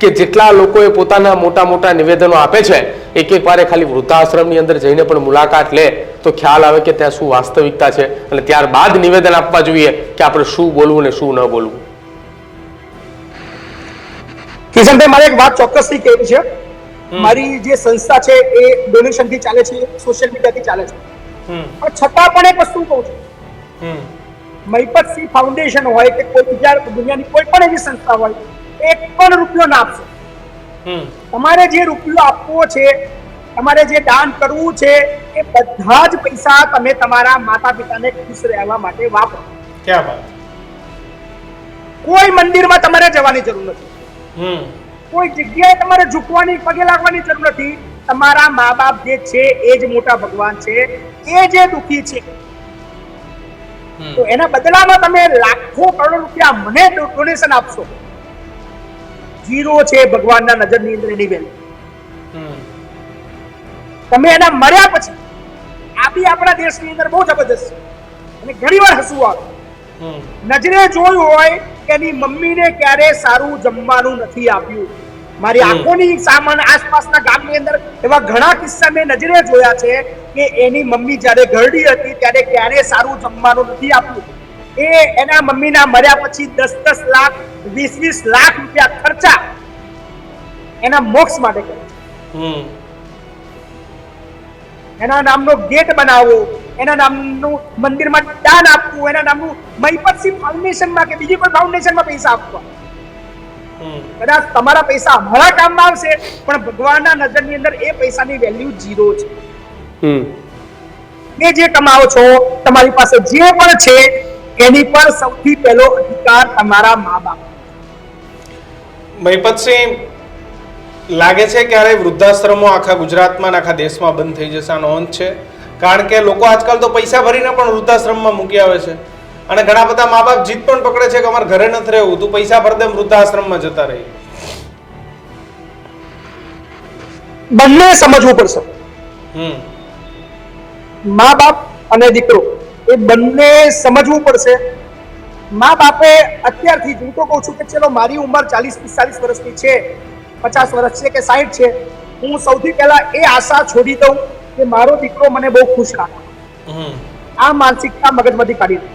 કે જેટલા લોકોએ પોતાના મોટા મોટા નિવેદનો આપે છે એક વારે ખાલી વૃદ્ધાશ્રમની અંદર જઈને પણ મુલાકાત લે તો ખ્યાલ આવે કે ત્યાં શું વાસ્તવિકતા છે અને ત્યારબાદ નિવેદન આપવા જોઈએ કે આપણે શું બોલવું ને શું ન બોલવું. કિશનભાઈ, મારે એક વાત ચોક્કસથી કહેવી છે. મારી જે સંસ્થા છે એ ડોનેશન થી ચાલે છે, સોશિયલ મીડિયા થી ચાલે છે, પણ છતાં પણ એક વસ્તુ કહું છું, મહિપતસિંહ ફાઉન્ડેશન હોય કે કોઈ બીજા દુનિયાની કોઈ પણ એવી સંસ્થા હોય, એક પણ રૂપિયો ના આપશો. તમારે જે રૂપિયો આપવો છે, તમારે જે દાન કરવું છે, એ બધા જ પૈસા તમે તમારા માતા પિતાને ખુશ રહેવા માટે વાપરો. ક્યાં વાત. કોઈ મંદિરમાં તમારે જવાની જરૂર નથી, કોઈ જગ્યાએ તમારે ઝૂકવાની પગે લાગવાની જરૂર નથી. તમારા મા બાપ જે છે એ જ મોટા ભગવાન છે, એ જે દુખી છે, તો એના બદલામાં તમે લાખો કરોડો રૂપિયા મને ડોનેશન આપશો, ઝીરો છે ભગવાનના નજરની અંદર એની વેલ્યુ. તમે એના મર્યા પછી આ બી આપણા દેશની અંદર બહુ જબરદસ્ત છે અને ઘણી વાર હસવું આવે. નજરે જોયું હોય કે એની મમ્મીને ક્યારે સારું જમવાનું નથી આપ્યું. મારી આંખોની સામાન આસપાસના ગામની અંદર એવા ઘણા કિસ્સા મેં નજરે જોયા છે કે એની મમ્મી જ્યારે ઘરડી હતી ત્યારે ક્યારે સારું જમવાનું નથી આપ્યું. એ એના મમ્મીના મર્યા પછી 10-10 લાખ 20-20 લાખ રૂપિયા ખર્ચા એના મોક્ષ માટે કરે. એના નામનો ગેટ બનાવવો, એના નામનું મંદિરમાં દાન આપવું, એના નામનું મહિપતસિંહ ફાઉન્ડેશનમાં કે બીજી કોઈ ફાઉન્ડેશનમાં પૈસા આપવા. કદાચ તમારા પૈસા અમારા કામમાં આવશે, પણ ભગવાનના નજરની અંદર એ પૈસાની વેલ્યુ ઝીરો છે. તમે જે કમાવો છો, તમારી પાસે જે પણ છે, એની પર સૌથી પહેલો અધિકાર તમારા મા બાપ. મહિપતસિંહ, લાગે છે ક્યારે વૃદ્ધાશ્રમો આખા ગુજરાતમાં આખા દેશમાં બંધ થઈ જશે આનો અંત છે? કારણ કે લોકો આજકાલ તો પૈસા ભરીને પણ વૃદ્ધાશ્રમમાં મૂકી આવે છે અને ઘણા બધા મા બાપ જીત પણ પકડે છે કે અમારે ઘરે નથી રહેવું, તું પૈસા ભર દે, વૃદ્ધાશ્રમમાં જતા રહી. બંને સમજવું પડશે, મા બાપ અને દીકરો, એ બંને સમજવું પડશે. મા બાપે અત્યારથી, હું તો કહું છું કે ચલો મારી ઉંમર 40-45 વર્ષની છે, 50 વર્ષ છે કે 60 છે, હું સૌથી પહેલા એ આશા છોડી દઉં કે મારો દીકરો મને બહુ ખુશ રાખે. આ માનસિકતા મગજમાંથી કાઢી દઉં.